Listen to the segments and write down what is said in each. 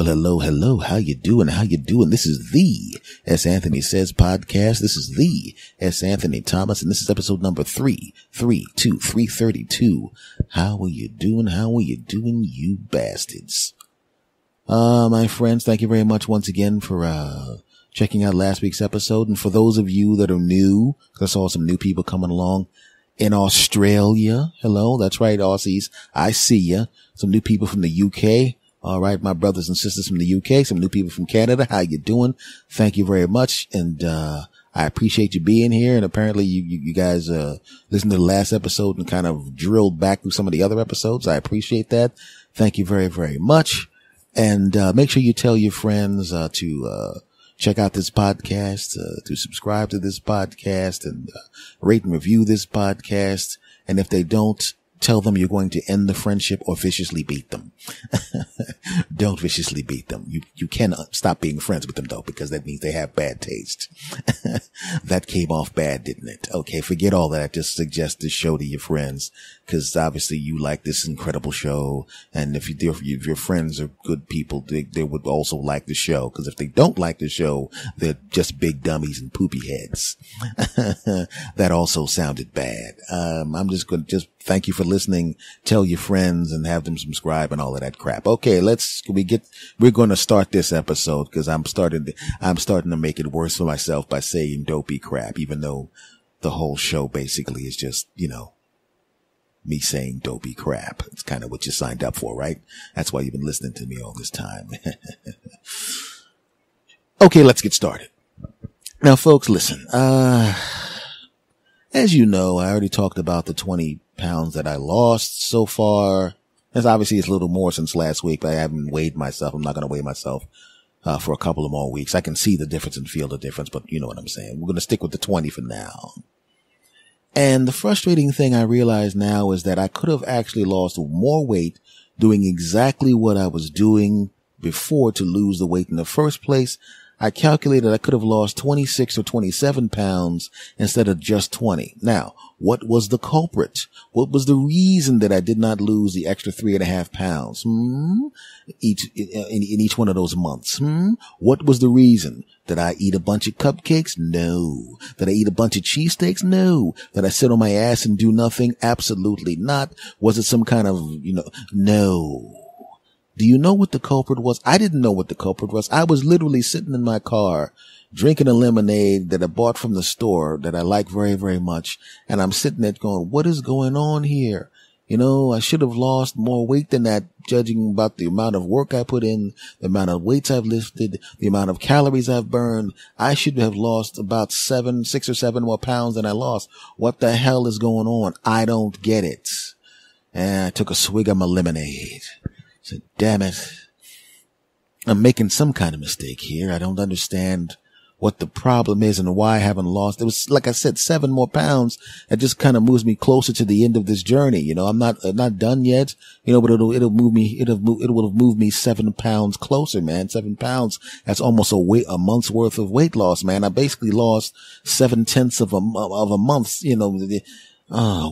Well, hello. How you doing? This is the S. Anthony Says podcast. This is the S. Anthony Thomas, and this is episode number 332. How are you doing, you bastards? My friends, thank you very much once again for, checking out last week's episode. And for those of you that are new, 'cause I saw some new people coming along in Australia. Hello. That's right, Aussies. I see ya. Some new people from the UK. All right, my brothers and sisters from the UK, some new people from Canada. How you doing? Thank you very much. And, I appreciate you being here. And apparently you guys, listened to the last episode and kind of drilled back through some of the other episodes. I appreciate that. Thank you very, very much. And, make sure you tell your friends, to check out this podcast, to subscribe to this podcast and, rate and review this podcast. And if they don't, tell them you're going to end the friendship or viciously beat them. Don't viciously beat them. You can stop being friends with them though, because that means they have bad taste. That came off bad, didn't it? Okay, forget all that. Just suggest this show to your friends, because obviously you like this incredible show. And if your friends are good people, they would also like the show. Because if they don't like the show, they're just big dummies and poopy heads. That also sounded bad. I'm just going to thank you for listening. Tell your friends and have them subscribe and all of that crap. Okay, we're going to start this episode because I'm starting to make it worse for myself by saying dopey crap, even though the whole show basically is just, me saying dopey crap. It's kind of what you signed up for, right? That's why you've been listening to me all this time. Okay, let's get started. Now, folks, listen, as you know, I already talked about the 20 pounds that I lost so far. It's a little more since last week, but I haven't weighed myself. I'm not going to weigh myself, for a couple of more weeks. I can see the difference and feel the difference, but you know what I'm saying. We're going to stick with the 20 for now. And the frustrating thing I realize now is that I could have actually lost more weight doing exactly what I was doing before to lose the weight in the first place. I calculated I could have lost 26 or 27 pounds instead of just 20. Now, what was the culprit? What was the reason that I did not lose the extra 3.5 pounds? In each one of those months. What was the reason? Did I eat a bunch of cupcakes? No. Did I eat a bunch of cheesesteaks? No. Did I sit on my ass and do nothing? Absolutely not. Was it some kind of, no. Do you know what the culprit was? I didn't know what the culprit was. I was literally sitting in my car drinking a lemonade that I bought from the store that I like very, very much. And I'm sitting there going, what is going on here? I should have lost more weight than that, judging about the amount of work I put in, the amount of weights I've lifted, the amount of calories I've burned. I should have lost about 6 or 7 more pounds than I lost. What the hell is going on? I don't get it. And I took a swig of my lemonade. Said, damn it. I'm making some kind of mistake here. I don't understand what the problem is and why I haven't lost. It was, like I said, 7 more pounds. It just kind of moves me closer to the end of this journey. I'm not done yet, but it'll would have moved me 7 pounds closer, man. 7 pounds. That's almost a month's worth of weight loss, man. I basically lost 7/10 of a month, I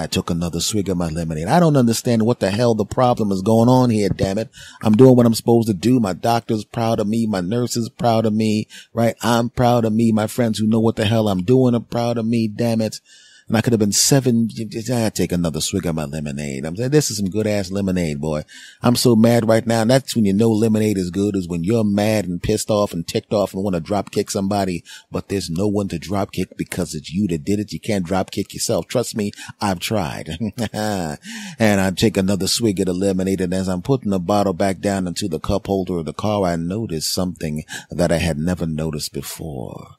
took another swig of my lemonade. I don't understand what the hell the problem is going on here, damn it. I'm doing what I'm supposed to do. My doctor's proud of me. My nurse is proud of me, right? I'm proud of me. My friends who know what the hell I'm doing are proud of me, damn it. And I could have been 7. I take another swig of my lemonade. I'm saying, this is some good ass lemonade, boy. I'm so mad right now. And that's when you know lemonade is good, is when you're mad and pissed off and ticked off and want to drop kick somebody, but there's no one to drop kick because it's you that did it. You can't drop kick yourself. Trust me, I've tried. And I take another swig of the lemonade, and as I'm putting the bottle back down into the cup holder of the car, I noticed something that I had never noticed before.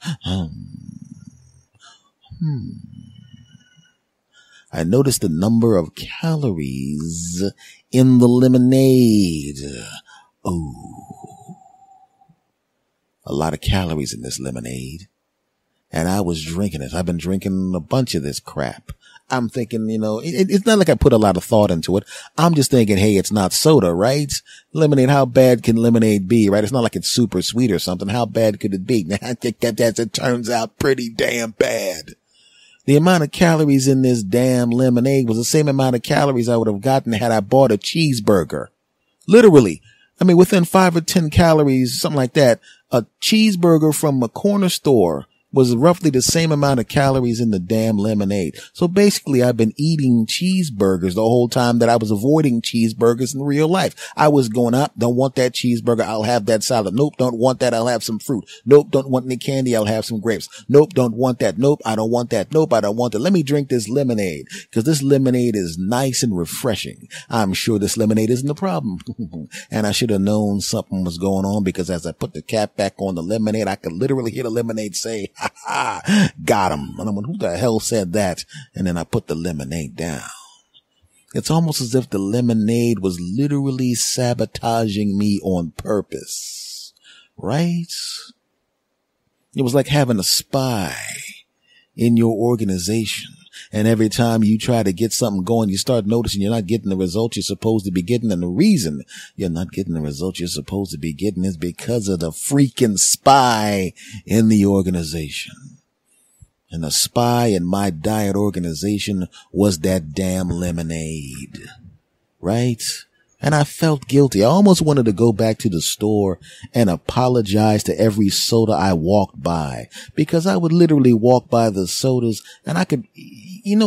I noticed the number of calories in the lemonade. Oh, a lot of calories in this lemonade. And I was drinking it. I've been drinking a bunch of this crap. I'm thinking, it's not like I put a lot of thought into it. I'm just thinking, hey, it's not soda, right? Lemonade, how bad can lemonade be, right? It's not like it's super sweet or something. How bad could it be? I think that as it turns out, pretty damn bad. The amount of calories in this damn lemonade was the same amount of calories I would have gotten had I bought a cheeseburger. Literally. I mean, within 5 or 10 calories, something like that, a cheeseburger from a corner store was roughly the same amount of calories in the damn lemonade. So basically, I've been eating cheeseburgers the whole time that I was avoiding cheeseburgers in real life. I was going up, don't want that cheeseburger, I'll have that salad. Nope, don't want that, I'll have some fruit. Nope, don't want any candy, I'll have some grapes. Nope, don't want that. Nope, I don't want that. Nope, I don't want that. Let me drink this lemonade, because this lemonade is nice and refreshing. I'm sure this lemonade isn't the problem. And I should have known something was going on, because as I put the cap back on the lemonade, I could literally hear the lemonade say, got him. And I went, who the hell said that? And then I put the lemonade down. It's almost as if the lemonade was literally sabotaging me on purpose. Right? It was like having a spy in your organization. And every time you try to get something going, you start noticing you're not getting the results you're supposed to be getting. And the reason you're not getting the results you're supposed to be getting is because of the freaking spy in the organization. And the spy in my diet organization was that damn lemonade. Right? And I felt guilty. I almost wanted to go back to the store and apologize to every soda I walked by, because I would literally walk by the sodas and I could,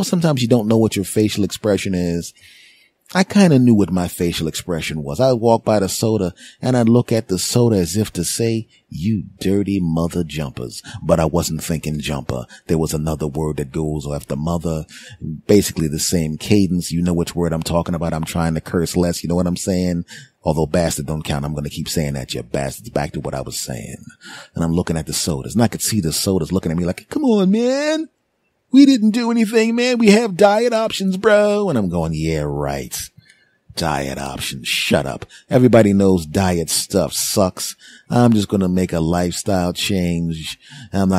sometimes you don't know what your facial expression is. I kind of knew what my facial expression was. I would walk by the soda and I'd look at the soda as if to say, you dirty mother jumpers. But I wasn't thinking jumper. There was another word that goes after mother, basically the same cadence. You know which word I'm talking about. I'm trying to curse less. You know what I'm saying? Although bastard don't count. I'm going to keep saying that, you bastards. Back to what I was saying. And I'm looking at the sodas and I could see the sodas looking at me like, come on, man. We didn't do anything, man. We have diet options, bro. And I'm going, yeah, right. Diet options. Shut up. Everybody knows diet stuff sucks. I'm just going to make a lifestyle change. I'm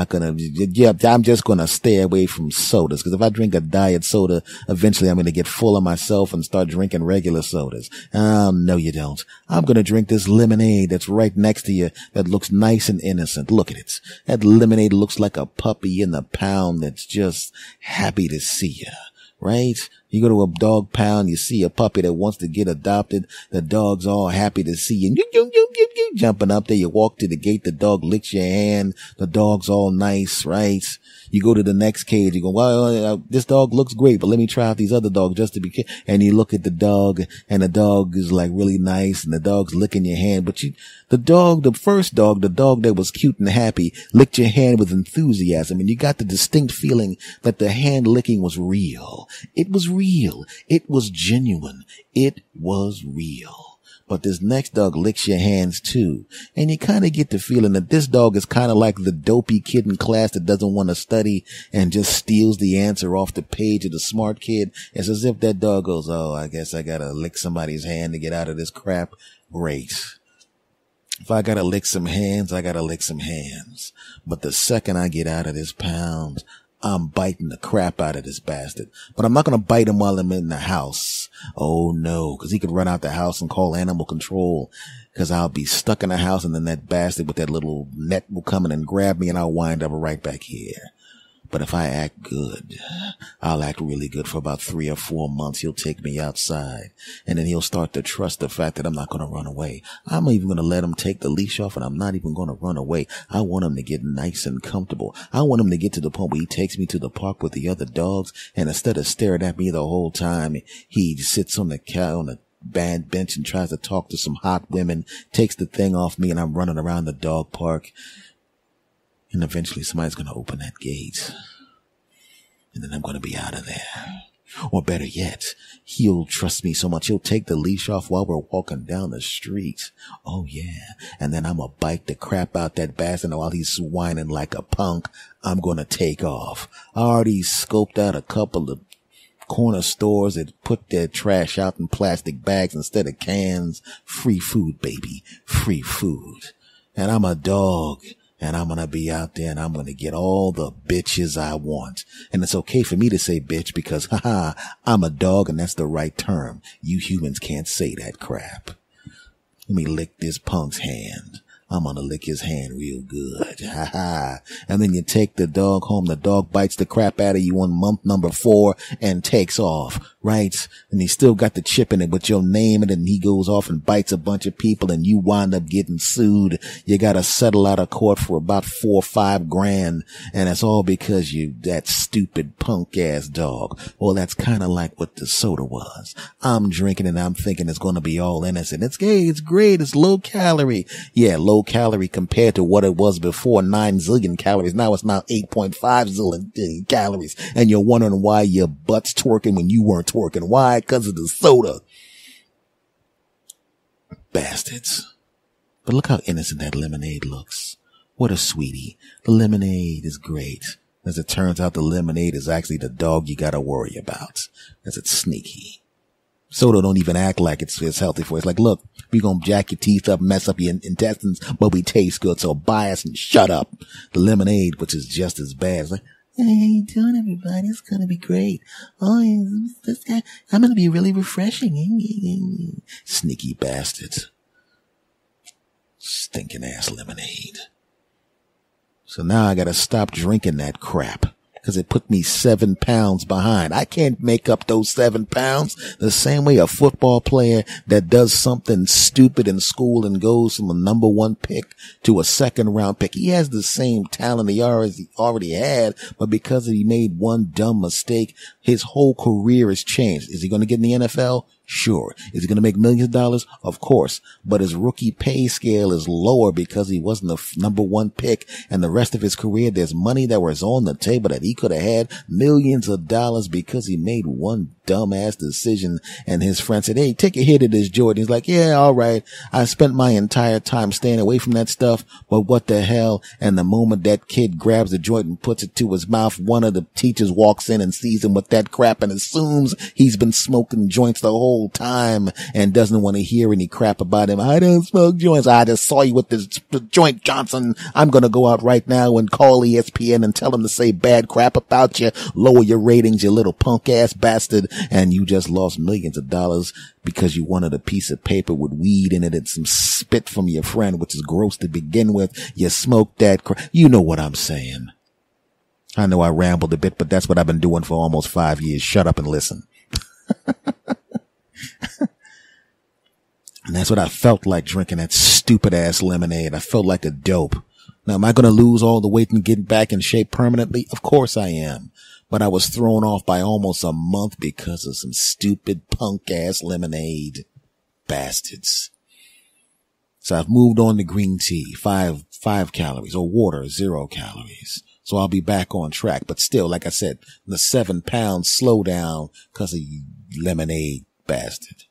just going to stay away from sodas, because if I drink a diet soda, eventually I'm going to get full of myself and start drinking regular sodas. No, you don't. I'm going to drink this lemonade that's right next to you that looks nice and innocent. Look at it. That lemonade looks like a puppy in the pound that's just happy to see you. Right? You go to a dog pound, you see a puppy that wants to get adopted. The dog's all happy to see you. You jumping up there. You walk to the gate. The dog licks your hand. The dog's all nice, right? You go to the next cage. You go, well, this dog looks great, but let me try out these other dogs just to be, and you look at the dog and the dog is like really nice and the dog's licking your hand. But the first dog, the dog that was cute and happy, licked your hand with enthusiasm, and you got the distinct feeling that the hand licking was real. It was real. It was genuine. It was real. But this next dog licks your hands too. And you kind of get the feeling that this dog is kind of like the dopey kid in class that doesn't want to study and just steals the answer off the page of the smart kid. It's as if that dog goes, oh, I guess I gotta lick somebody's hand to get out of this crap. Great. If I gotta lick some hands, I gotta lick some hands. But the second I get out of this pound, I'm biting the crap out of this bastard. But I'm not going to bite him while I'm in the house. Oh no, because he could run out the house and call animal control, because I'll be stuck in the house and then that bastard with that little net will come in and grab me and I'll wind up right back here. But if I act good, I'll act really good for about 3 or 4 months. He'll take me outside and then he'll start to trust the fact that I'm not going to run away. I'm even going to let him take the leash off and I'm not even going to run away. I want him to get nice and comfortable. I want him to get to the point where he takes me to the park with the other dogs, and instead of staring at me the whole time, he sits on the band bench and tries to talk to some hot women, takes the thing off me, and I'm running around the dog park. And eventually somebody's going to open that gate. And then I'm going to be out of there. Or better yet, he'll trust me so much he'll take the leash off while we're walking down the street. Oh yeah. And then I'm going to bite the crap out that bastard, and while he's whining like a punk, I'm going to take off. I already scoped out a couple of corner stores that put their trash out in plastic bags instead of cans. Free food, baby. Free food. And I'm a dog. And I'm going to be out there and I'm going to get all the bitches I want. And it's okay for me to say bitch because, I'm a dog and that's the right term. You humans can't say that crap. Let me lick this punk's hand. I'm going to lick his hand real good. good. Ha ha. And then you take the dog home. The dog bites the crap out of you on month number 4 and takes off, right? And he still got the chip in it with your name, and then he goes off and bites a bunch of people, and you wind up getting sued. You gotta settle out of court for about $4 or $5 grand, and it's all because you that stupid punk ass dog. Well, that's kind of like what the soda was. I'm drinking and I'm thinking it's gonna be all innocent. It's gay, it's great, it's low calorie. Yeah, low calorie compared to what it was before, 9 zillion calories. Now it's now 8.5 zillion calories. And you're wondering why your butt's twerking when you weren't twerking. Why? Because of the soda. Bastards. But look how innocent that lemonade looks. What a sweetie. The lemonade is great. As it turns out, the lemonade is actually the dog you gotta worry about. Because it's sneaky. Soda don't even act like it's healthy for you. It's like, look, we gonna jack your teeth up, mess up your intestines, but we taste good, so buy us and shut up. The lemonade, which is just as bad, is like, hey, how you doing, everybody? It's gonna be great. Oh, this guy, I'm gonna be really refreshing. Sneaky bastards. Stinking ass lemonade. So now I gotta stop drinking that crap. Because it put me 7 pounds behind. I can't make up those 7 pounds the same way a football player that does something stupid in school and goes from a number 1 pick to a 2nd round pick. He has the same talent he already had, but because he made one dumb mistake, his whole career has changed. Is he going to get in the NFL? Sure. Is he going to make millions of dollars? Of course. But his rookie pay scale is lower because he wasn't the number 1 pick. And the rest of his career, there's money that was on the table that he could have had millions of dollars because he made one dumbass decision. And his friend said, hey, take a hit of this, Jordan. He's like, yeah, all right. I spent my entire time staying away from that stuff, but what the hell? And the moment that kid grabs the joint and puts it to his mouth, one of the teachers walks in and sees him with that crap and assumes he's been smoking joints the whole time and doesn't want to hear any crap about him. I don't smoke joints. I just saw you with this joint, Johnson. I'm going to go out right now and call ESPN and tell them to say bad crap about you, lower your ratings, you little punk ass bastard. And you just lost millions of dollars because you wanted a piece of paper with weed in it and some spit from your friend, which is gross to begin with. You smoked that crap. You know what I'm saying. I know I rambled a bit, but that's what I've been doing for almost 5 years. Shut up and listen. And that's what I felt like drinking that stupid ass lemonade. I felt like a dope. Now, am I going to lose all the weight and get back in shape permanently? Of course I am. But I was thrown off by almost a month because of some stupid punk ass lemonade. Bastards. So I've moved on to green tea, 5 calories, or water, 0 calories. So I'll be back on track. But still, like I said, the 7 pounds slow down because of you lemonade bastard.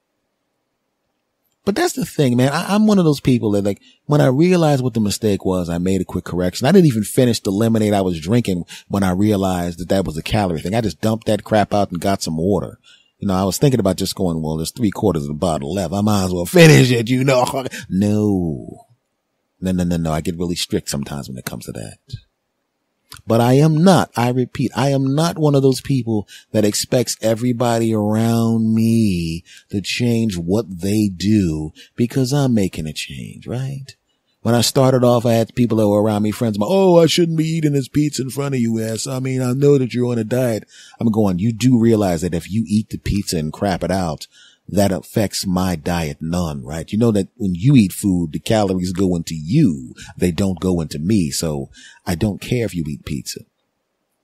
But that's the thing, man. I'm one of those people that, like, when I realized what the mistake was, I made a quick correction. I didn't even finish the lemonade I was drinking when I realized that was a calorie thing. I just dumped that crap out and got some water. You know, I was thinking about just going, well, there's 3/4 of the bottle left. I might as well finish it, you know. No. I get really strict sometimes when it comes to that. But I am not, I repeat, I am not one of those people that expects everybody around me to change what they do because I'm making a change, right? When I started off, I had people that were around me, friends of mine, oh, I shouldn't be eating this pizza in front of you, ass. I mean, I know that you're on a diet. I'm going, you do realize that if you eat the pizza and crap it out, that affects my diet none, right? You know that when you eat food, the calories go into you. They don't go into me. So I don't care if you eat pizza.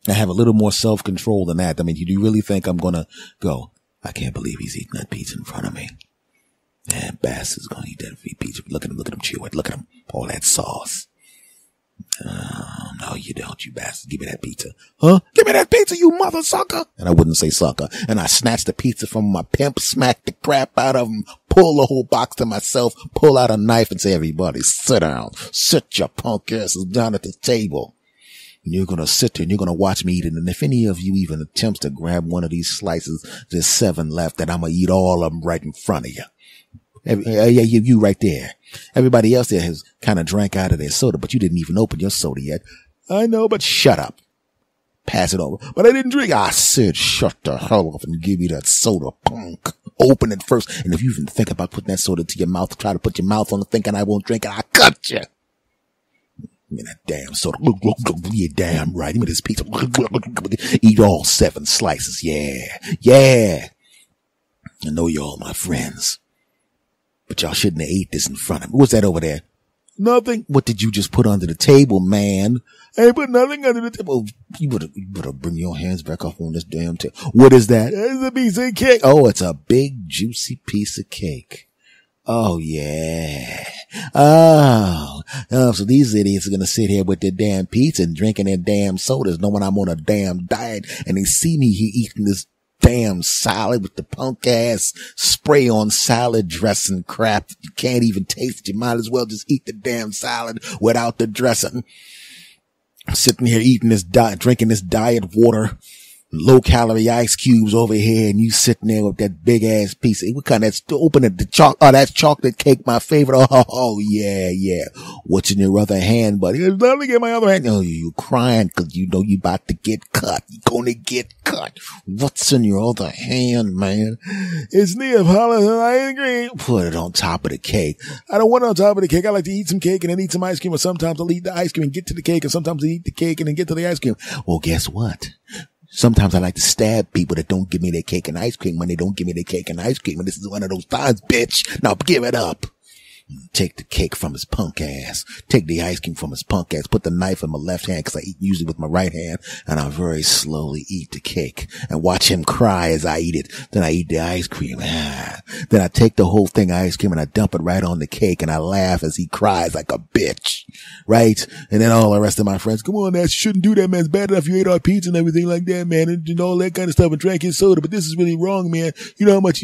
I have a little more self-control than that. I mean, do you really think I'm going to go, I can't believe he's eating that pizza in front of me. Man, bastard's going to eat that pizza. Look at him chew it. Look at him. All that sauce. Oh, no, you don't, you bastard. Give me that pizza. Huh? Give me that pizza, you mother sucker. And I wouldn't say sucker. And I snatched the pizza from my pimp, smacked the crap out of him, pull the whole box to myself, pull out a knife and say, everybody, sit down. Sit your punk asses down at the table. And you're going to sit there and you're going to watch me eat it. And if any of you even attempts to grab one of these slices, there's 7 left, then I'm going to eat all of them right in front of you. You right there. Everybody else there has kind of drank out of their soda, but you didn't even open your soda yet. I know, but shut up. Pass it over. But I didn't drink. I said, shut the hell up and give me that soda, punk. Open it first. And if you even think about putting that soda to your mouth, try to put your mouth on it thinking I won't drink it, I'll cut you. me that damn soda. Yeah, damn right. Give me this pizza. Eat all 7 slices. Yeah. Yeah. I know y'all my friends, but y'all shouldn't have ate this in front of me. What's that over there? Nothing. What did you just put under the table, man? I ain't put nothing under the table. You better bring your hands back up on this damn table. What is that? It's a piece of cake. Oh, it's a big, juicy piece of cake. Oh, yeah. Oh, so these idiots are going to sit here with their damn pizza and drinking their damn sodas, knowing I'm on a damn diet, and they see me here eating this damn salad with the punk ass spray on salad dressing crap. You can't even taste it. You might as well just eat the damn salad without the dressing. I'm sitting here eating this drinking this diet water, low calorie ice cubes over here, and you sitting there with that big ass piece. What kind of open it? That's chocolate cake, my favorite. Oh yeah, yeah. What's in your other hand, buddy? There's nothing in my other hand. Oh, you crying because you know you about to get cut. You're gonna get cut. What's in your other hand, man? It's Neapolitan ice cream. Put it on top of the cake. I don't want it on top of the cake. I like to eat some cake and then eat some ice cream, or sometimes I'll eat the ice cream and get to the cake, and sometimes I eat the cake and then get to the ice cream. Well, guess what? Sometimes I like to stab people that don't give me their cake and ice cream when they don't give me their cake and ice cream. And this is one of those times, bitch. Now give it up. Take the cake from his punk ass. Take the ice cream from his punk ass. Put the knife in my left hand because I eat usually with my right hand. And I very slowly eat the cake and watch him cry as I eat it. Then I eat the ice cream. Then I take the whole thing of ice cream and I dump it right on the cake and I laugh as he cries like a bitch. Right? And then all the rest of my friends, come on, man, you shouldn't do that, man. It's bad enough you ate our pizza and everything like that, man. And all that kind of stuff and drank his soda. But this is really wrong, man. You know how much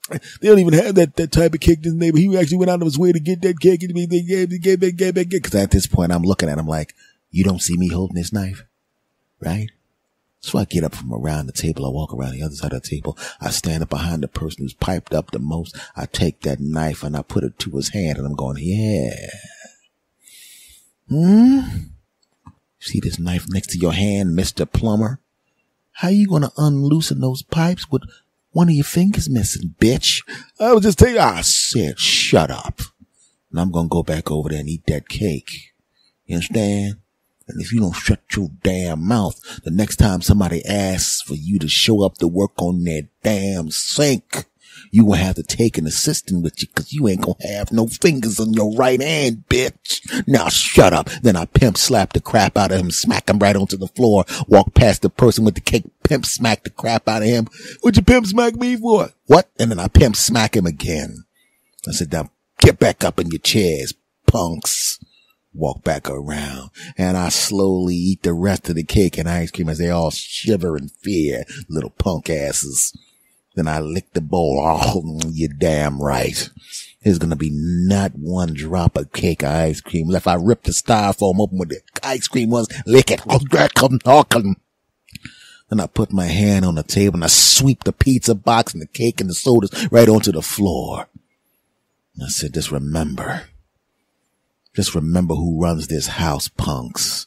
they don't even have that type of cake in his neighbor. He actually went out of his way to get that cake. Because at this point, I'm looking at him like, you don't see me holding this knife, right? So I get up from around the table. I walk around the other side of the table. I stand up behind the person who's piped up the most. I take that knife and I put it to his hand and I'm going, yeah. See this knife next to your hand, Mr. Plumber? How you going to unloosen those pipes with one of your fingers missing, bitch? I was just telling you. I said, shut up. And I'm going to go back over there and eat that cake. You understand? And if you don't shut your damn mouth, the next time somebody asks for you to show up to work on that damn sink, you will have to take an assistant with you because you ain't going to have no fingers on your right hand, bitch. Now shut up. Then I pimp slap the crap out of him, smack him right onto the floor, walk past the person with the cake, pimp smack the crap out of him. What'd you pimp smack me for? What? And then I pimp smack him again. I said, now get back up in your chairs, punks. Walk back around and I slowly eat the rest of the cake and ice cream as they all shiver in fear, little punk asses. Then I lick the bowl. Oh, you're damn right. There's going to be not one drop of cake or ice cream left. I rip the styrofoam open with the ice cream was, lick it. Then I put my hand on the table and I sweep the pizza box and the cake and the sodas right onto the floor. And I said, just remember who runs this house, punks.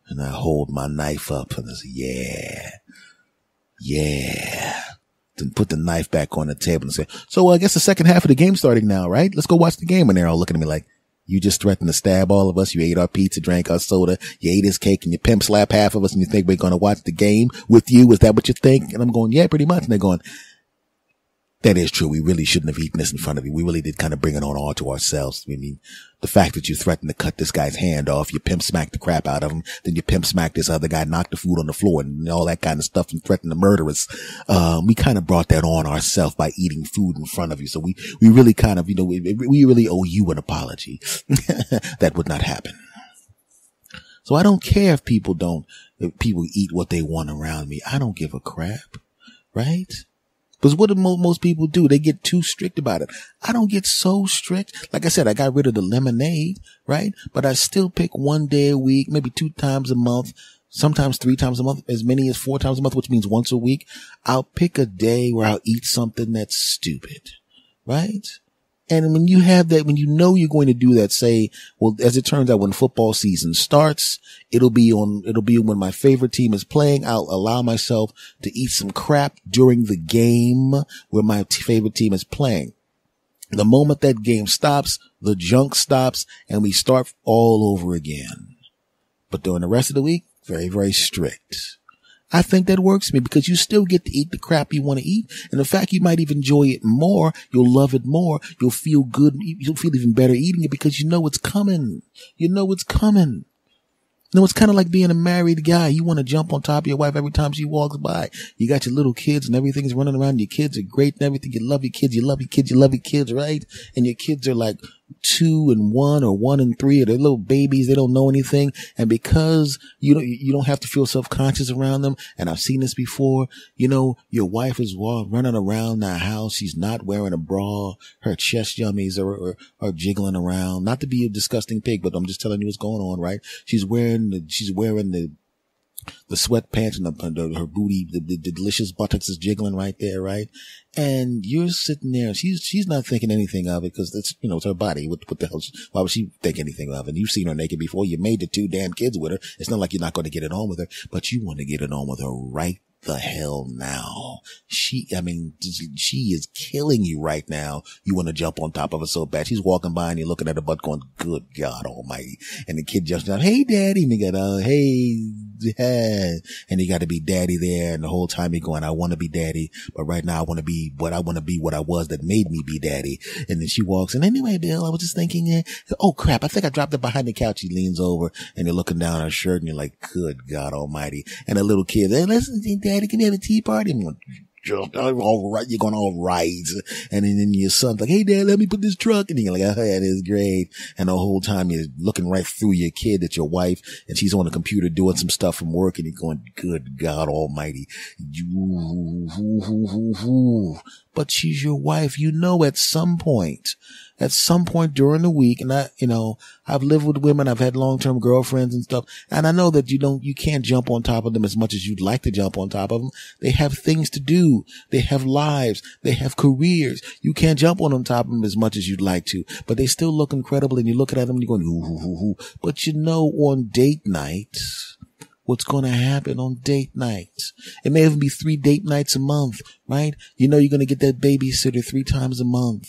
And I hold my knife up and I say, yeah. Then put the knife back on the table and say, so I guess the second half of the game's starting now, right? Let's go watch the game. And they're all looking at me like, you just threatened to stab all of us. You ate our pizza, drank our soda. You ate his cake and you pimp slap half of us and you think we're going to watch the game with you? Is that what you think? And I'm going, yeah, pretty much. And they're going, that is true. We really shouldn't have eaten this in front of you. We really did kind of bring it on all to ourselves. I mean, the fact that you threatened to cut this guy's hand off, you pimp smacked the crap out of him, then you pimp smacked this other guy, knocked the food on the floor and all that kind of stuff and threatened to murder us. We kind of brought that on ourselves by eating food in front of you. So we really kind of, we really owe you an apology. That would not happen. So I don't care if people eat what they want around me. I don't give a crap. Right? Because what do most people do? They get too strict about it. I don't get so strict. Like I said, I got rid of the lemonade, right? But I still pick one day a week, maybe 2 times a month, sometimes 3 times a month, as many as 4 times a month, which means once a week. I'll pick a day where I'll eat something that's stupid, right? And when you have that, when you know you're going to do that, say, well, as it turns out, when football season starts, it'll be when my favorite team is playing. I'll allow myself to eat some crap during the game where my favorite team is playing. The moment that game stops, the junk stops and we start all over again. But during the rest of the week, very, very strict. I think that works for me because you still get to eat the crap you want to eat. And in fact, you might even enjoy it more. You'll love it more. You'll feel good. You'll feel even better eating it because you know it's coming. You know it's coming. No, it's kind of like being a married guy. You want to jump on top of your wife every time she walks by. You got your little kids and everything's running around. Your kids are great and everything. You love your kids. You love your kids. You love your kids, right? And your kids are like 2 and 1 or 1 and 3, or they're little babies. They don't know anything. And because you don't have to feel self-conscious around them. And I've seen this before. Your wife is running around the house. She's not wearing a bra. Her chest yummies are jiggling around. Not to be a disgusting pig, but I'm just telling you what's going on, right? She's wearing the sweatpants and her booty, the delicious buttocks is jiggling right there, right? And you're sitting there. She's not thinking anything of it because it's her body. What the hell? Why would she think anything of it? And you've seen her naked before. You made the 2 damn kids with her. It's not like you're not going to get it on with her, but you want to get it on with her right the hell now. She is killing you right now. You want to jump on top of her so bad. She's walking by and you're looking at her butt going, good God almighty. And the kid jumps down, hey daddy. And you got, hey, and you got to be daddy there. And the whole time you're going, I want to be daddy, but right now I want to be what I was that made me be daddy. And then she walks in, anyway, Bill, I was just thinking, oh crap, I think I dropped it behind the couch. She leans over and you're looking down her shirt and you're like, good God almighty. And the little kid, hey, listen, daddy, can you have a tea party? I'm going, all right, you're going all right. And then your son's like, hey dad, let me put this truck. And you're like, oh, that is great. And the whole time you're looking right through your kid at your wife and she's on the computer doing some stuff from work and you're going, good God almighty. But she's your wife. At some point during the week, and I've lived with women, I've had long-term girlfriends and stuff, and I know that you can't jump on top of them as much as you'd like to jump on top of them. They have things to do. They have lives. They have careers. You can't jump on top of them as much as you'd like to, but they still look incredible, and you're looking at them and you're going, ooh. But on date night, what's going to happen on date night? It may even be 3 date nights a month, right? You're going to get that babysitter 3 times a month.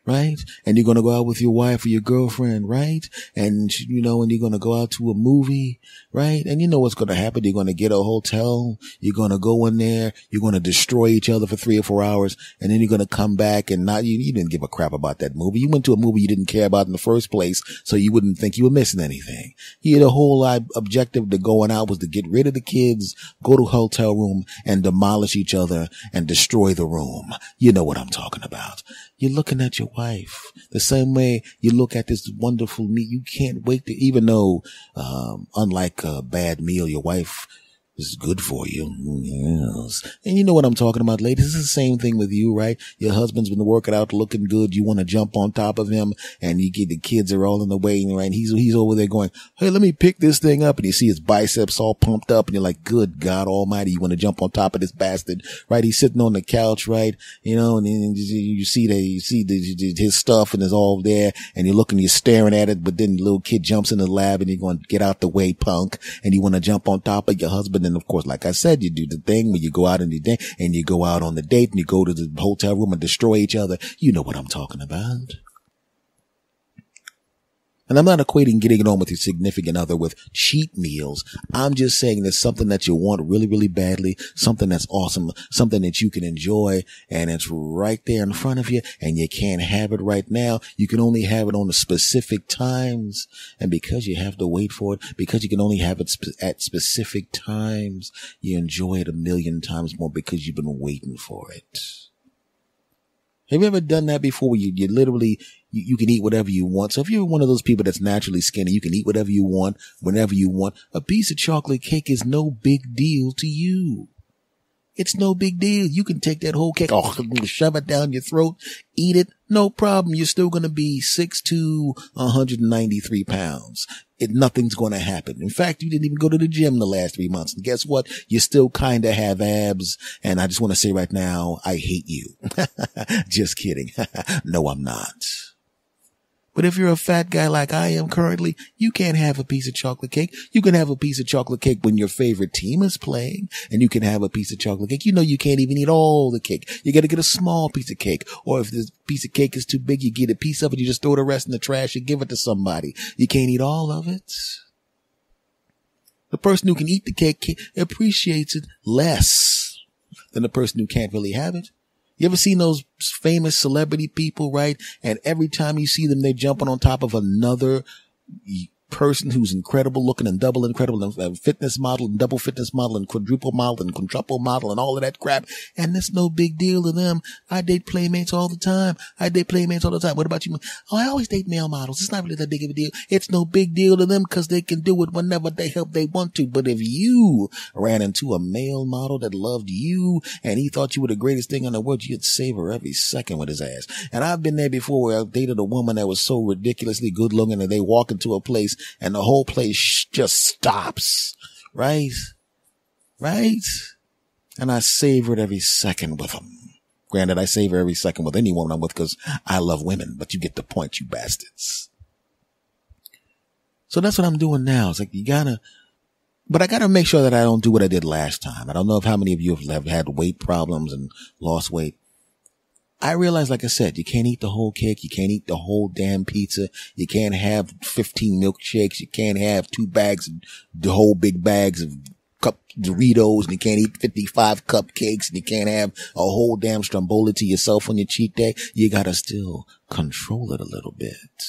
Right? And you're going to go out with your wife or your girlfriend, right? And, and you're going to go out to a movie, right? And you know what's going to happen. You're going to get a hotel. You're going to go in there. You're going to destroy each other for 3 or 4 hours. And then you're going to come back and you didn't give a crap about that movie. You went to a movie you didn't care about in the first place, so you wouldn't think you were missing anything. The whole objective to going out was to get rid of the kids, go to a hotel room and demolish each other and destroy the room. You know what I'm talking about. You're looking at your wife the same way you look at this wonderful meal. You can't wait to, even though, unlike a bad meal, your wife is good for you. Yes. And you know what I'm talking about, ladies. It's the same thing with you, right? Your husband's been working out, looking good. You want to jump on top of him and you get the kids are all in the way, right? And he's over there going, hey, let me pick this thing up. And you see his biceps all pumped up and you're like, good God almighty. You want to jump on top of this bastard, right? He's sitting on the couch, right? And then you see his stuff and it's all there and you're staring at it. But then the little kid jumps in the lab and you're going, get out the way, punk. And you want to jump on top of your husband. And of course, like I said, you do the thing where you go out and you go out on the date and you go to the hotel room and destroy each other. You know what I'm talking about. And I'm not equating getting it on with your significant other with cheat meals. I'm just saying there's something that you want really, really badly, something that's awesome, something that you can enjoy, and it's right there in front of you, and you can't have it right now. You can only have it on the specific times. And because you have to wait for it, because you can only have it at specific times, you enjoy it 1,000,000 times more because you've been waiting for it. Have you ever done that before where you literally, you can eat whatever you want? So if you're one of those people that's naturally skinny, you can eat whatever you want, whenever you want. A piece of chocolate cake is no big deal to you. It's no big deal. You can take that whole cake, shove it down your throat, eat it, no problem. You're still going to be 6'2", 193 pounds. Nothing's going to happen. In fact, you didn't even go to the gym the last 3 months. And guess what? You still kind of have abs. And I just want to say right now, I hate you. Just kidding. No, I'm not. But if you're a fat guy like I am currently, you can't have a piece of chocolate cake. You can have a piece of chocolate cake when your favorite team is playing, and you can have a piece of chocolate cake. You know you can't even eat all the cake. You got to get a small piece of cake. Or if this piece of cake is too big, you get a piece of it, you just throw the rest in the trash and give it to somebody. You can't eat all of it. The person who can eat the cake appreciates it less than the person who can't really have it. You ever seen those famous celebrity people, right? And every time you see them, they're jumping on top of another person who's incredible looking and double incredible and fitness model and double fitness model and quadruple model and quintuple model and all of that crap. And it's no big deal to them. I date playmates all the time. What about you? Oh, I always date male models. It's not really that big of a deal. It's no big deal to them because they can do it whenever they want to. But if you ran into a male model that loved you and he thought you were the greatest thing in the world, you'd savor every second with his ass. And I've been there before where I dated a woman that was so ridiculously good looking and they walk into a place and the whole place just stops, right? And I savored every second with them. Granted, I savor every second with any woman I'm with because I love women, but you get the point, you bastards. So that's what I'm doing now. It's like but I gotta make sure that I don't do what I did last time. I don't know if how many of you have had weight problems and lost weight. I realize, like I said, you can't eat the whole cake. You can't eat the whole damn pizza. You can't have 15 milkshakes. You can't have the whole big bags of cup Doritos. And you can't eat 55 cupcakes. And you can't have a whole damn Stromboli to yourself on your cheat day. You gotta still control it a little bit.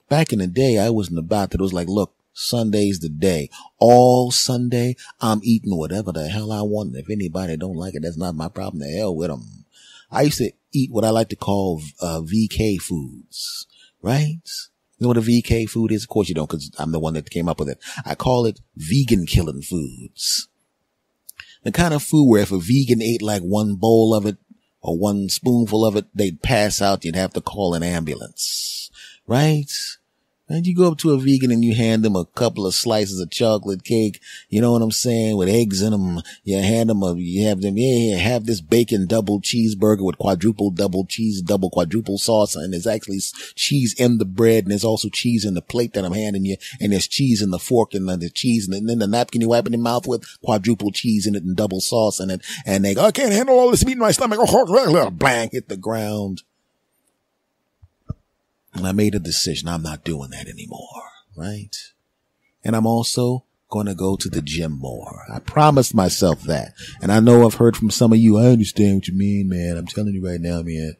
Back in the day, I wasn't about that. It was like, look, Sunday's the day. All Sunday, I'm eating whatever the hell I want. And if anybody don't like it, that's not my problem. The hell with them. I used to eat what I like to call VK foods, right? You know what a VK food is? Of course you don't, because I'm the one that came up with it. I call it vegan killing foods. The kind of food where if a vegan ate like one bowl of it or one spoonful of it, they'd pass out. You'd have to call an ambulance, right? And you go up to a vegan and you hand them a couple of slices of chocolate cake, you know what I'm saying, with eggs in them. You hand them have this bacon double cheeseburger with quadruple quadruple sauce, and there's actually cheese in the bread, and there's also cheese in the plate that I'm handing you, and there's cheese in the fork and the cheese, and then the napkin you wipe in your mouth with, quadruple cheese in it and double sauce in it, and they go, I can't handle all this meat in my stomach, bang, hit the ground. And I made a decision. I'm not doing that anymore, right? And I'm also going to go to the gym more. I promised myself that. And I know I've heard from some of you. I understand what you mean, man. I'm telling you right now, man.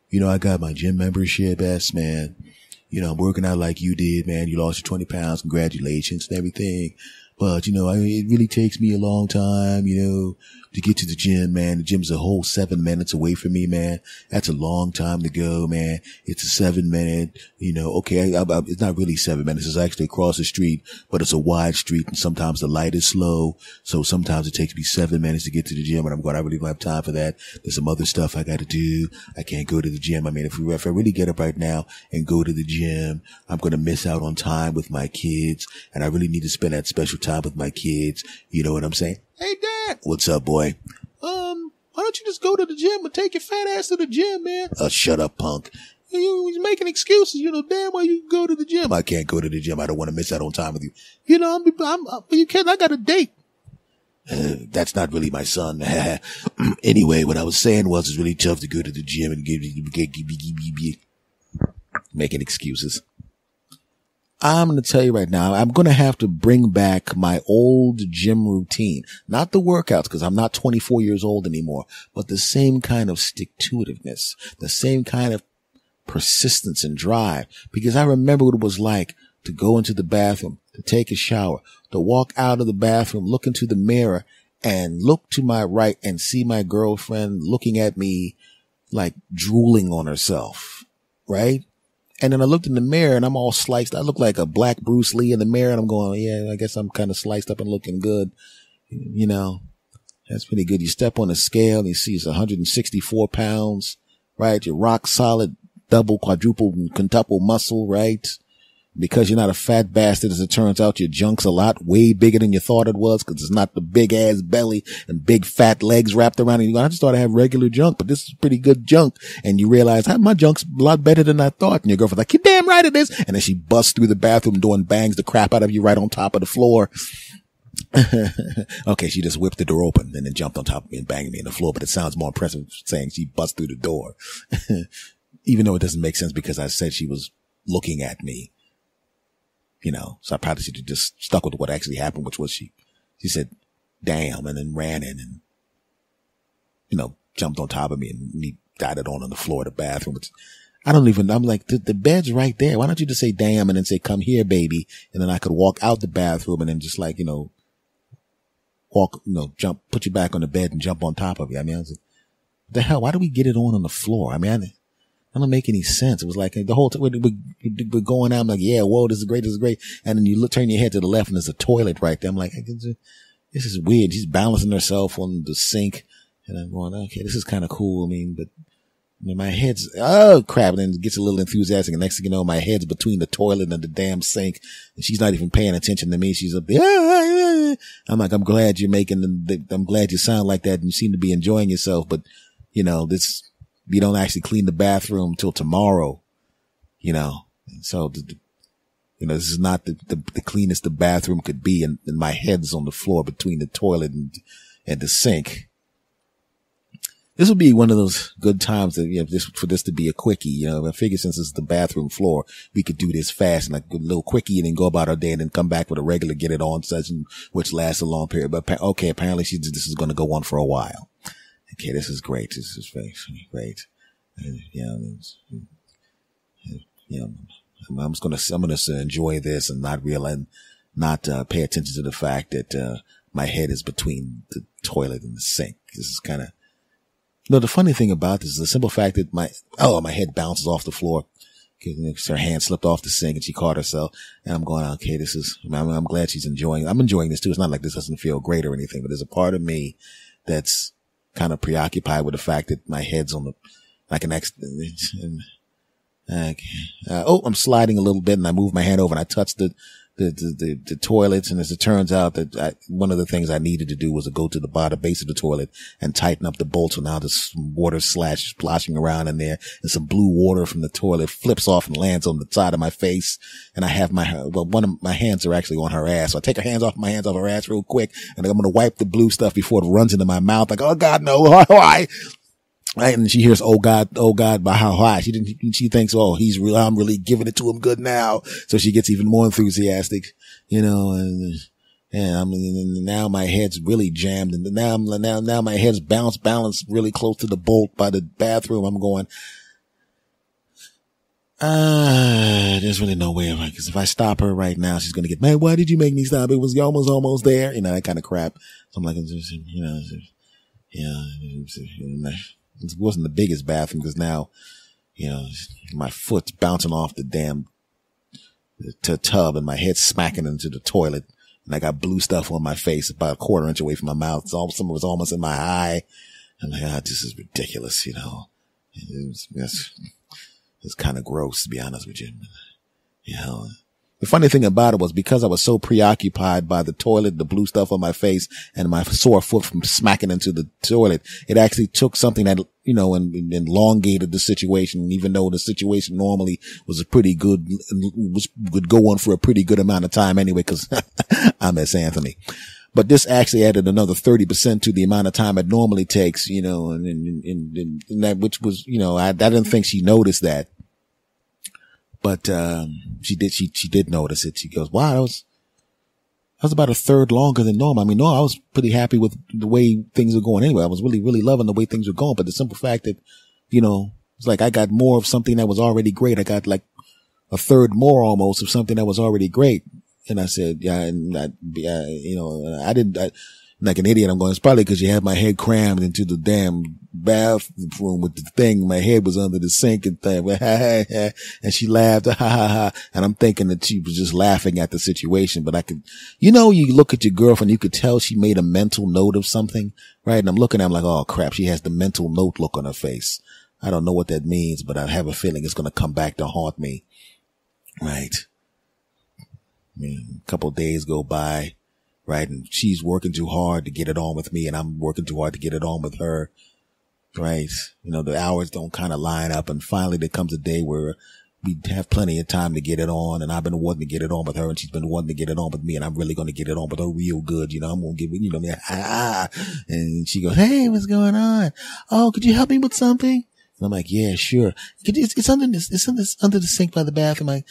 You know, I got my gym membership, man. You know, I'm working out like you did, man. You lost your 20 pounds. Congratulations and everything. But, you know, it really takes me a long time, you know, to get to the gym, man. The gym's a whole 7 minutes away from me, man. That's a long time to go, man. It's a 7 minute, you know, okay, it's not really 7 minutes. It's actually across the street, but it's a wide street and sometimes the light is slow. So sometimes it takes me 7 minutes to get to the gym and I'm going, I really don't have time for that. There's some other stuff I got to do. I can't go to the gym. I mean, if I really get up right now and go to the gym, I'm going to miss out on time with my kids, and I really need to spend that special time with my kids. You know what I'm saying? Hey, Dad. What's up, boy? Why don't you just go to the gym and take your fat ass to the gym, man? Shut up, punk. You're making excuses. You know damn well you can go to the gym. I can't go to the gym. I don't want to miss out on time with you. You know, you can't. I got a date. That's not really my son. Anyway, what I was saying was it's really tough to go to the gym and making excuses. I'm going to tell you right now, I'm going to have to bring back my old gym routine. Not the workouts, because I'm not 24 years old anymore, but the same kind of stick-to-itiveness, the same kind of persistence and drive. Because I remember what it was like to go into the bathroom, to take a shower, to walk out of the bathroom, look into the mirror, and look to my right and see my girlfriend looking at me like drooling on herself, right? And then I looked in the mirror and I'm all sliced. I look like a black Bruce Lee in the mirror and I'm going, yeah, I guess I'm kind of sliced up and looking good. You know, that's pretty good. You step on the scale and you see it's 164 pounds, right? You're rock solid, double, quadruple, and quintuple muscle, right? Because you're not a fat bastard, as it turns out, your junk's a lot way bigger than you thought it was, because it's not the big ass belly and big fat legs wrapped around it. I just thought I had regular junk, but this is pretty good junk. And you realize, my junk's a lot better than I thought. And your girlfriend's like, you damn right it is. And then she busts through the bathroom door and bangs the crap out of you right on top of the floor. Okay, she just whipped the door open and then jumped on top of me and banged me in the floor, but it sounds more impressive saying she bust through the door. Even though it doesn't make sense because I said she was looking at me. so I probably should have just stuck with what actually happened, which was she said, damn, and then ran in and, jumped on top of me and me got it on the floor of the bathroom. I'm like, the bed's right there. Why don't you just say damn and then say, come here, baby. And then I could walk out the bathroom and then just like, jump, put you back on the bed and jump on top of you. I mean, I was like, what the hell? Why do we get it on the floor? I mean, that don't make any sense. It was like the whole time we're going out. I'm like, yeah, whoa, this is great. And then you turn your head to the left and there's a toilet right there. I'm like, this is weird. She's balancing herself on the sink. And I'm going, okay, this is kind of cool. I mean, but my head's, oh crap. And then it gets a little enthusiastic. And next thing you know, my head's between the toilet and the damn sink. And she's not even paying attention to me. She's up there. I'm like, I'm glad you're I'm glad you sound like that and you seem to be enjoying yourself. But, we don't actually clean the bathroom till tomorrow, So, this is not the cleanest the bathroom could be. And my head's on the floor between the toilet and the sink. This would be one of those good times that, for this to be a quickie, I figure since it's the bathroom floor, we could do this fast and like a little quickie and then go about our day and then come back with a regular get it on session, which lasts a long period. But okay, apparently this is going to go on for a while. Okay, this is great. This is very great. I'm going to enjoy this and not pay attention to the fact that, my head is between the toilet and the sink. This is kind of, the funny thing about this is the simple fact that my head bounces off the floor. Her hand slipped off the sink and she caught herself. And I'm going, okay, I'm glad she's enjoying. I'm enjoying this too. It's not like this doesn't feel great or anything, but there's a part of me that's kind of preoccupied with the fact that my head's on I'm sliding a little bit and I move my hand over and I touch the toilets. And as it turns out that one of the things I needed to do was to go to the bottom base of the toilet and tighten up the bolt. So now this water splashing around in there and some blue water from the toilet flips off and lands on the side of my face. And I have one of my hands are actually on her ass. So I take my hands off her ass real quick and I'm going to wipe the blue stuff before it runs into my mouth. Like, oh God, no, why? Right. And she hears, oh God, by how high. She thinks, oh, I'm really giving it to him good now. So she gets even more enthusiastic, and now my head's really jammed. And now my head's balanced really close to the bolt by the bathroom. I'm going, there's really no way because if I stop her right now, she's going to get, man, why did you make me stop? It was almost there. That kind of crap. So I'm like, it wasn't the biggest bathroom because now, my foot's bouncing off the damn tub and my head's smacking into the toilet and I got blue stuff on my face about a quarter inch away from my mouth. Some of it was almost in my eye. I'm like, this is ridiculous, It's kind of gross to be honest with you. The funny thing about it was because I was so preoccupied by the toilet, the blue stuff on my face and my sore foot from smacking into the toilet, it actually took something that, and elongated the situation, even though the situation normally was pretty good, would go on for a pretty good amount of time anyway, cause I'm S. Anthony. But this actually added another 30% to the amount of time it normally takes, and that, which was, I didn't think she noticed that. But, she did notice it. She goes, wow, that was about a third longer than normal. I mean, no, I was pretty happy with the way things were going anyway. I was really, really loving the way things were going. But the simple fact that, it's like I got more of something that was already great. I got like a third more almost of something that was already great. And I said, yeah, and like an idiot, I'm going, it's probably because you had my head crammed into the damn bathroom with the thing. My head was under the sink and thing. And she laughed, ha ha ha. And I'm thinking that she was just laughing at the situation, but I could, you look at your girlfriend, you could tell she made a mental note of something, right? And I'm looking at her like, oh crap, she has the mental note look on her face. I don't know what that means, but I have a feeling it's going to come back to haunt me. Right. A couple of days go by. Right. And she's working too hard to get it on with me and I'm working too hard to get it on with her. Right. The hours don't kind of line up. And finally there comes a day where we have plenty of time to get it on. And I've been wanting to get it on with her and she's been wanting to get it on with me. And I'm really going to get it on with her real good. I'm going to give it, and she goes, hey, what's going on? Oh, could you help me with something? And I'm like, yeah, sure. It's under this, under the sink by the bathroom. I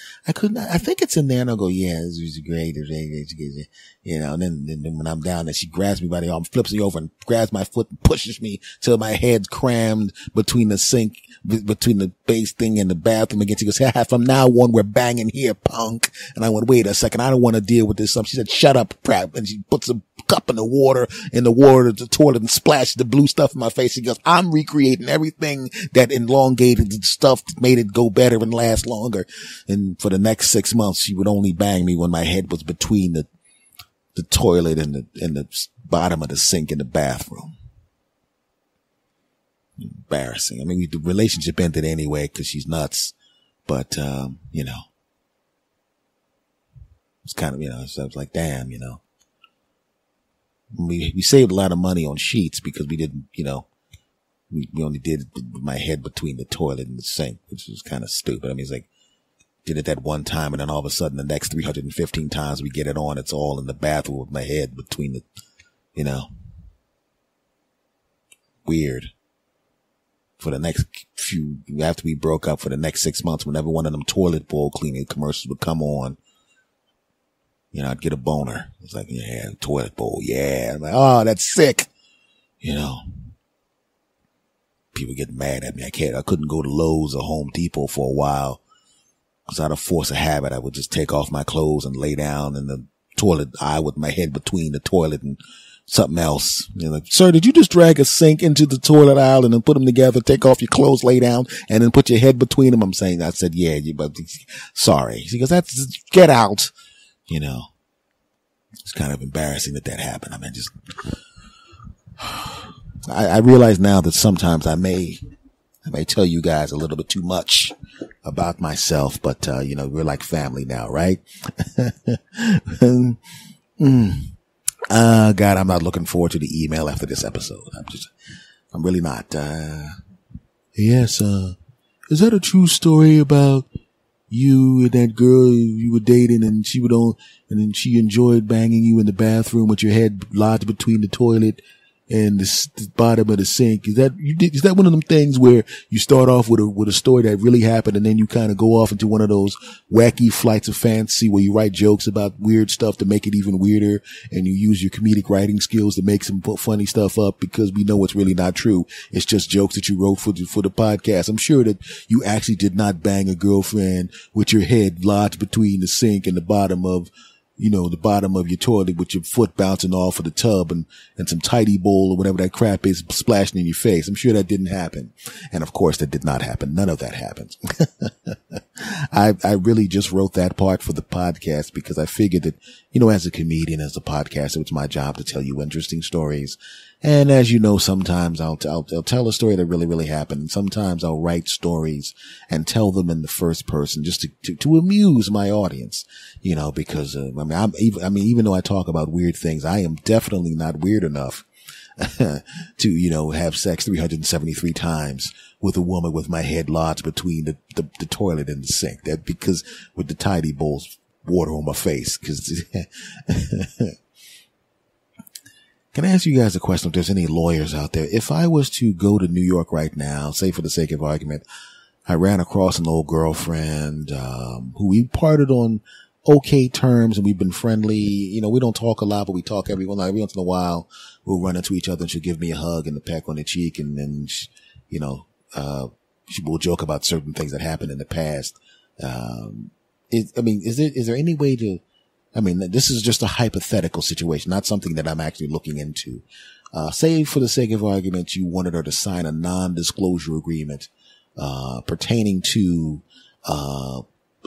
think it's in there. And I'll go, yeah, this is great. You know, and then when I'm down there, she grabs me by the arm, flips me over and grabs my foot and pushes me till my head's crammed between the sink, between the base thing and the bathroom again. She goes, hey, from now on, we're banging here, punk. And I went, wait a second. I don't want to deal with this. She said, shut up, crap. And she puts a cup in the water, the toilet, and splashes the blue stuff in my face. She goes, I'm recreating everything that elongated the stuff, made it go better and last longer. And for the next 6 months, she would only bang me when my head was between the toilet and the bottom of the sink in the bathroom. Embarrassing. I mean, the relationship ended anyway because she's nuts. But, you know, it's kind of, you know, so I was like, damn, you know. We saved a lot of money on sheets because we didn't, you know, we only did it with my head between the toilet and the sink, which was kind of stupid. I mean, it's like, did it that one time and then all of a sudden the next 315 times we get it on, it's all in the bathroom with my head between the, you know, weird. For the next few, after we broke up, for the next 6 months, whenever one of them toilet bowl cleaning commercials would come on, you know, I'd get a boner. It's like, yeah, toilet bowl, yeah. I'm like, oh, that's sick. You know, people get mad at me. I couldn't go to Lowe's or Home Depot for a while. Because out of force of habit, I would just take off my clothes and lay down in the toilet aisle with my head between the toilet and something else. You know, like, sir, did you just drag a sink into the toilet aisle and then put them together, take off your clothes, lay down, and then put your head between them? I said, yeah, but sorry. She goes, get out. You know, it's kind of embarrassing that happened. I mean, I realize now that sometimes I may tell you guys a little bit too much about myself, but, you know, we're like family now, right? God, I'm not looking forward to the email after this episode. I'm really not. Yes, is that a true story about you and that girl you were dating and and then she enjoyed banging you in the bathroom with your head lodged between the toilet and the bottom of the sink? Is that one of them things where you start off with a story that really happened and then you kind of go off into one of those wacky flights of fantasy where you write jokes about weird stuff to make it even weirder, and you use your comedic writing skills to make some funny stuff up because we know it's really not true. It's just jokes that you wrote for the podcast. I'm sure that you actually did not bang a girlfriend with your head lodged between the sink and the bottom of your toilet with your foot bouncing off of the tub and some tidy bowl or whatever that crap is splashing in your face. I'm sure that didn't happen. And of course that did not happen. None of that happened. I really just wrote that part for the podcast because I figured that, you know, as a comedian, as a podcaster, it's my job to tell you interesting stories. And as you know, sometimes I'll tell a story that really, really happened. And sometimes I'll write stories and tell them in the first person just to amuse my audience, you know, because, even though I talk about weird things, I am definitely not weird enough to, you know, have sex 373 times with a woman with my head lodged between the toilet and the sink. That because with the tidy bowls, water on my face. Cause can I ask you guys a question? If there's any lawyers out there, if I was to go to New York right now, say for the sake of argument, I ran across an old girlfriend, who we parted on okay terms and we've been friendly. You know, we don't talk a lot, but we talk every once in a while. We'll run into each other and she'll give me a hug and a peck on the cheek. And then, you know, she will joke about certain things that happened in the past. Is there any way to, this is just a hypothetical situation, not something that I'm actually looking into. Say for the sake of argument, you wanted her to sign a non-disclosure agreement, pertaining to,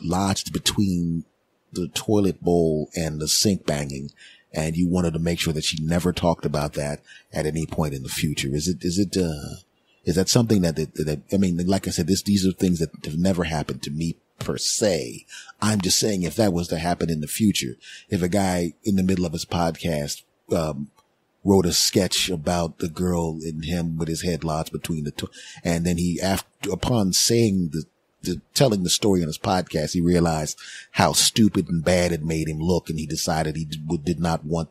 lodged between the toilet bowl and the sink banging. And you wanted to make sure that she never talked about that at any point in the future. Is that something that like I said, these are things that have never happened to me per se. I'm just saying if that was to happen in the future, if a guy in the middle of his podcast, wrote a sketch about the girl and him with his head lodged between the two, and then upon saying telling the story on his podcast, he realized how stupid and bad it made him look, and he decided he did not want,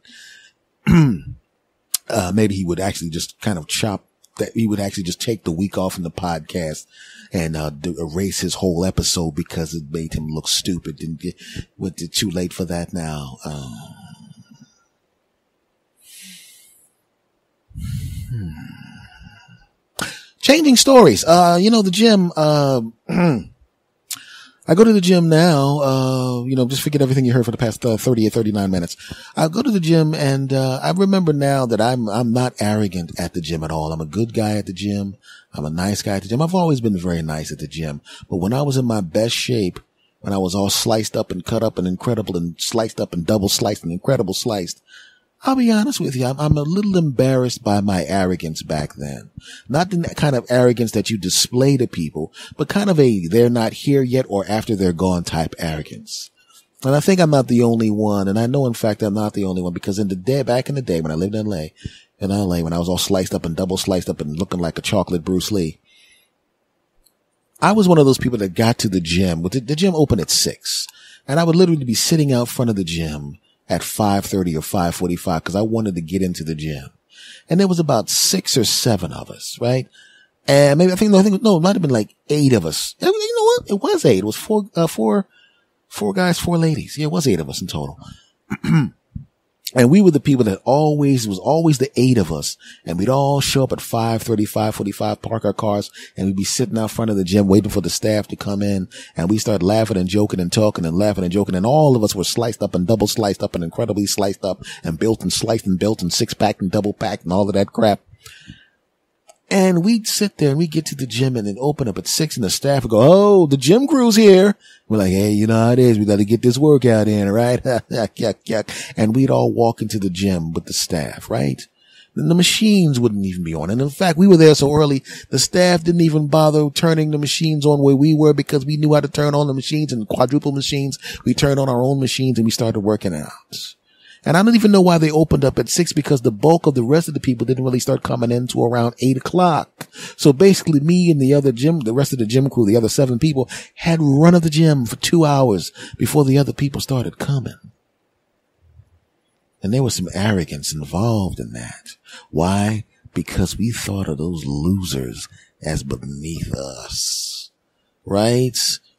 maybe he would actually just kind of chop that he would actually just take the week off from the podcast and erase his whole episode because it made him look stupid. Didn't get, was it too late for that now? Changing stories. The gym, I go to the gym now, just forget everything you heard for the past 30 or 39 minutes. I go to the gym and, I remember now that I'm not arrogant at the gym at all. I'm a good guy at the gym. I'm a nice guy at the gym. I've always been very nice at the gym. But when I was in my best shape, when I was all sliced up and cut up and incredible and sliced up and double sliced and incredible sliced, I'll be honest with you. I'm a little embarrassed by my arrogance back then. Not the kind of arrogance that you display to people, but kind of a they're not here yet or after they're gone type arrogance. And I think I'm not the only one. And I know, in fact, I'm not the only one because back in the day when I lived in LA, when I was all sliced up and double sliced up and looking like a chocolate Bruce Lee, I was one of those people that got to the gym. The gym opened at 6, and I would literally be sitting out front of the gym at 5:30 or 5:45 because I wanted to get into the gym. And there was about 6 or 7 of us, right? And maybe it might have been like 8 of us. You know what? It was 8. It was four guys, 4 ladies. Yeah, it was 8 of us in total. And we were the people that was always the 8 of us. And we'd all show up at 5:30, 5:45, park our cars, and we'd be sitting out front of the gym waiting for the staff to come in. And we started laughing and joking and talking and laughing and joking. And all of us were sliced up and double sliced up and incredibly sliced up and built and sliced and built and 6-packed and double packed and all of that crap. And we'd sit there and we'd get to the gym and then open up at 6 and the staff would go, "Oh, the gym crew's here." We're like, "Hey, you know how it is. We got to get this workout in, right?" And we'd all walk into the gym with the staff, right? Then the machines wouldn't even be on. And in fact, we were there so early, the staff didn't even bother turning the machines on where we were because we knew how to turn on the machines and quadruple machines. We turned on our own machines and we started working out. And I don't even know why they opened up at 6 because the bulk of the rest of the people didn't really start coming in until around 8 o'clock. So basically me and the rest of the gym crew, the other 7 people had run of the gym for 2 hours before the other people started coming. And there was some arrogance involved in that. Why? Because we thought of those losers as beneath us. Right?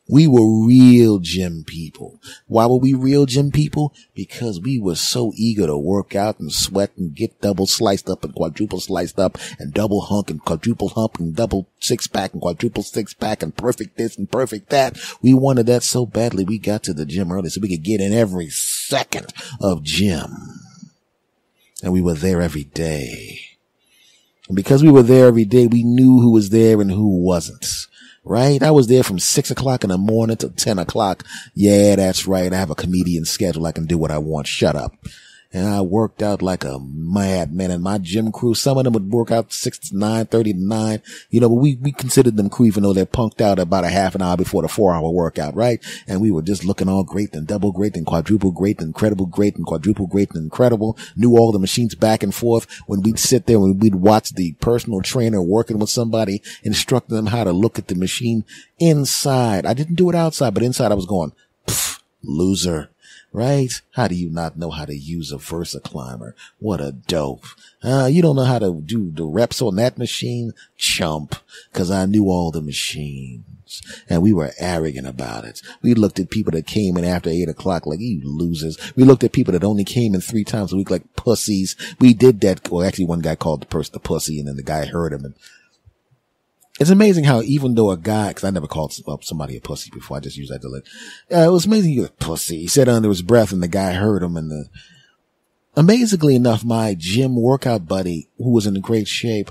We were real gym people. Why were we real gym people? Because we were so eager to work out and sweat and get double sliced up and quadruple sliced up and double hunk and quadruple hump and double 6-pack and quadruple 6-pack and perfect this and perfect that. We wanted that so badly we got to the gym early so we could get in every second of gym. And we were there every day. And because we were there every day, we knew who was there and who wasn't. Right? I was there from 6 o'clock in the morning to 10 o'clock. Yeah, that's right. I have a comedian schedule. I can do what I want. Shut up. And I worked out like a madman. And my gym crew, some of them would work out 6 to 9, 30 to 9. But we considered them crew even though they're punked out about a half an hour before the 4-hour workout, right? And we were just looking all great and double great and quadruple great and incredible great and quadruple great and incredible. Knew all the machines back and forth. When we'd sit there and we'd watch the personal trainer working with somebody, instructing them how to look at the machine inside. I didn't do it outside, but inside I was going, pff, loser. Right? How do you not know how to use a Versa climber? What a dope. You don't know how to do the reps on that machine? Chump. Cause I knew all the machines. And we were arrogant about it. We looked at people that came in after 8 o'clock like, you losers. We looked at people that only came in 3 times a week like pussies. We did that. Well, actually one guy called the person the pussy and then the guy heard him and it's amazing how even though a guy, cause I never called somebody a pussy before, I just used that to it was amazing you're a pussy. He said under his breath and the guy heard him and amazingly enough, my gym workout buddy who was in great shape,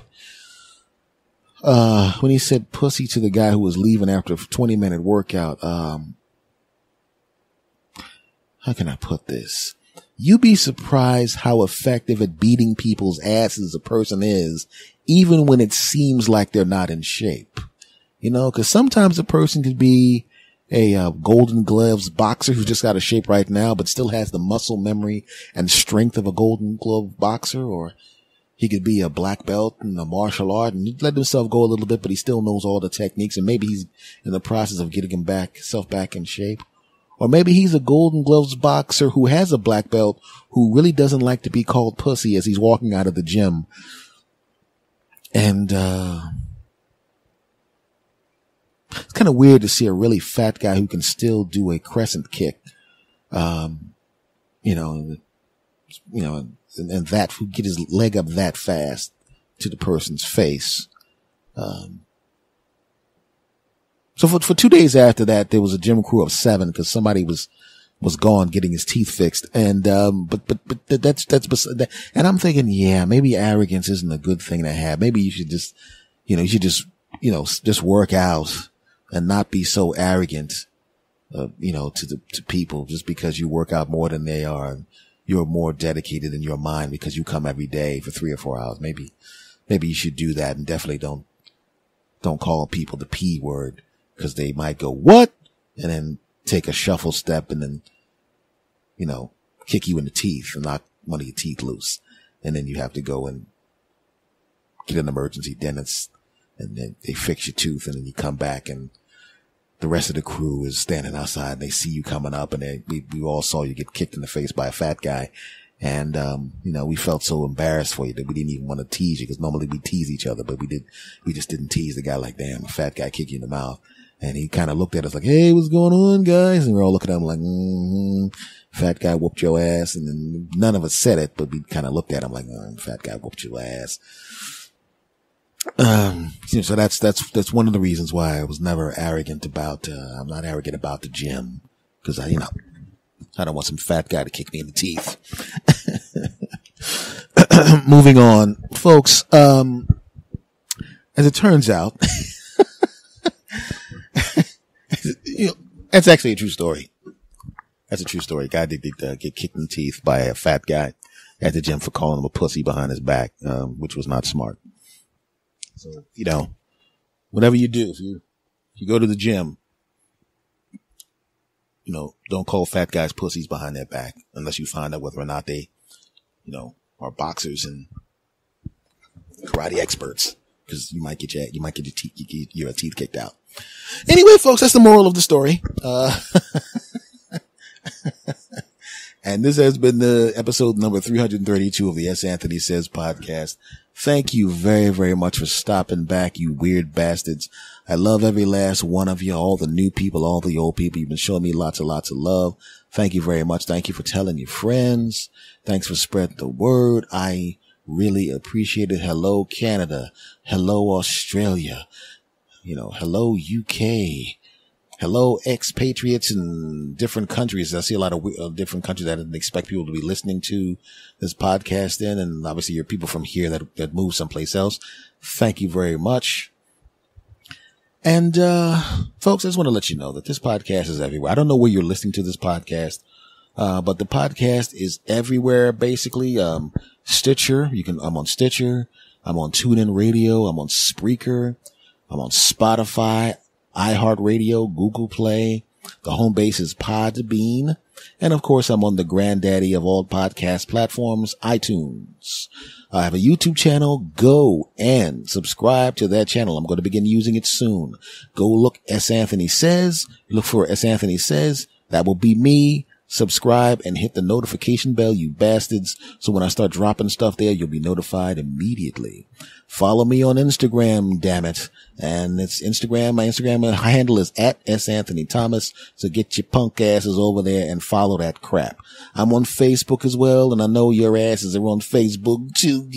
when he said pussy to the guy who was leaving after a 20-minute workout, how can I put this? You'd be surprised how effective at beating people's asses a person is, even when it seems like they're not in shape. Cause sometimes a person could be a Golden Gloves boxer who's just out of shape right now, but still has the muscle memory and strength of a Golden Glove boxer, or he could be a black belt in a martial art and he'd let himself go a little bit, but he still knows all the techniques and maybe he's in the process of getting himself back in shape. Or maybe he's a Golden Gloves boxer who has a black belt who really doesn't like to be called pussy as he's walking out of the gym. And, it's kind of weird to see a really fat guy who can still do a crescent kick, and that, who get his leg up that fast to the person's face. So for 2 days after that, there was a gym crew of 7 because somebody was gone getting his teeth fixed. And, but that's, and I'm thinking, yeah, maybe arrogance isn't a good thing to have. Maybe you should just, just work out and not be so arrogant, to people just because you work out more than they are. And you're more dedicated in your mind because you come every day for 3 or 4 hours. Maybe you should do that, and definitely don't call people the P word, because they might go, what? And then take a shuffle step and then, kick you in the teeth and knock one of your teeth loose. And then you have to go and get an emergency dentist, and then they fix your tooth, and then you come back and the rest of the crew is standing outside and they see you coming up, and we all saw you get kicked in the face by a fat guy. And, we felt so embarrassed for you that we didn't even want to tease you, because normally we tease each other, but we just didn't tease the guy like, damn, a fat guy kick you in the mouth. And he kind of looked at us like, hey, what's going on, guys? And we're all looking at him like, fat guy whooped your ass. And then none of us said it, but we kind of looked at him like, fat guy whooped your ass. So that's one of the reasons why I was never arrogant about, I'm not arrogant about the gym, because I don't want some fat guy to kick me in the teeth. Moving on, folks. As it turns out, that's actually a true story. That's a true story. Guy did get kicked in the teeth by a fat guy at the gym for calling him a pussy behind his back, which was not smart. So, whatever you do, if you go to the gym, don't call fat guys pussies behind their back unless you find out whether or not they, are boxers and karate experts, because you might get your teeth kicked out. Anyway, folks, that's the moral of the story. And this has been the episode number 332 of the S. Anthony Says podcast. Thank you very, very much for stopping back, you weird bastards. I love every last one of you, all the new people, all the old people. You've been showing me lots of love. Thank you very much. Thank you for telling your friends. Thanks for spreading the word. I really appreciate it. Hello, Canada. Hello, Australia. Hello, UK. Hello, expatriates in different countries. I see a lot of different countries that I didn't expect people to be listening to this podcast in. And obviously you're people from here that move someplace else. Thank you very much. And, folks, I just want to let you know that this podcast is everywhere. I don't know where you're listening to this podcast. But the podcast is everywhere, basically. Stitcher. I'm on Stitcher. I'm on TuneIn Radio. I'm on Spreaker. I'm on Spotify, iHeartRadio, Google Play. The home base is Podbean. And of course, I'm on the granddaddy of all podcast platforms, iTunes. I have a YouTube channel. Go and subscribe to that channel. I'm going to begin using it soon. Go look S. Anthony Says. Look for S. Anthony Says. That will be me. Subscribe and hit the notification bell, you bastards. So when I start dropping stuff there, you'll be notified immediately. Follow me on Instagram, damn it. And it's Instagram. My Instagram handle is at S. Anthony Thomas. So get your punk asses over there and follow that crap. I'm on Facebook as well, and I know your asses are on Facebook too.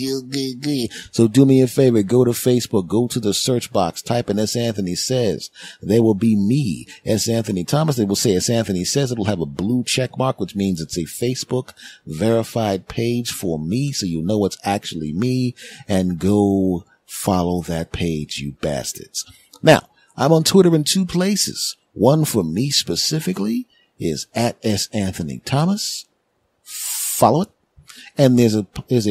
So do me a favor. Go to Facebook. Go to the search box. Type in S. Anthony Says. There will be me, S. Anthony Thomas. They will say S. Anthony Says. It'll have a blue check mark, which means it's a Facebook verified page for me. So you know it's actually me. And go follow that page, you bastards. Now, I'm on Twitter in 2 places. One for me specifically is at S. Anthony Thomas. Follow it. And there's a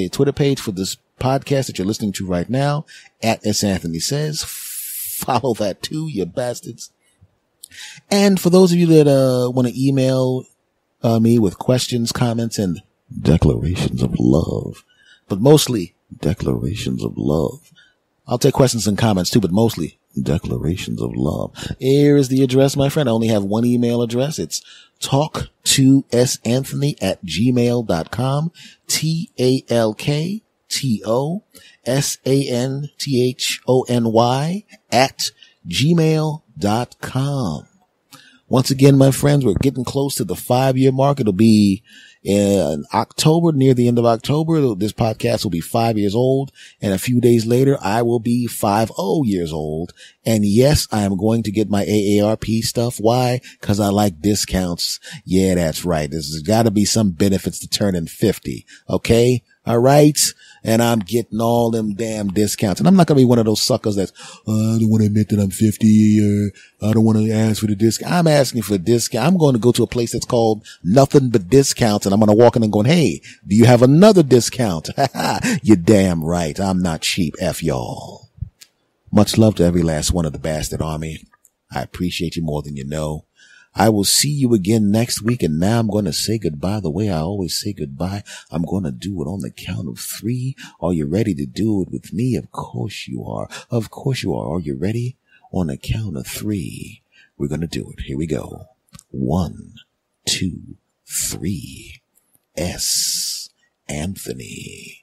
Twitter page for this podcast that you're listening to right now, at S. Anthony Says. Follow that too, you bastards. And for those of you that want to email me with questions, comments, and declarations of love, but mostly declarations of love. I'll take questions and comments too, but mostly declarations of love. Here is the address, my friend. I only have one email address. It's talk2santhony@gmail.com. TALK2 ATOSANTHONY at gmail.com. Once again, my friends, we're getting close to the 5-year mark. It'll be in October, near the end of October. This podcast will be 5 years old. And a few days later, I will be 50 years old. And yes, I am going to get my AARP stuff. Why? Because I like discounts. Yeah, that's right. There's got to be some benefits to turning 50. Okay. All right. And I'm getting all them damn discounts. And I'm not going to be one of those suckers that's, I don't want to admit that I'm 50 or I don't want to ask for the discount. I'm asking for a discount. I'm going to go to a place that's called Nothing But Discounts. And I'm going to walk in and going, hey, do you have another discount? You're damn right. I'm not cheap. F y'all. Much love to every last one of the Bastard Army. I appreciate you more than you know. I will see you again next week. And now I'm going to say goodbye the way I always say goodbye. I'm going to do it on the count of 3. Are you ready to do it with me? Of course you are. Of course you are. Are you ready? On the count of 3, we're going to do it. Here we go. 1, 2, 3. S. Anthony.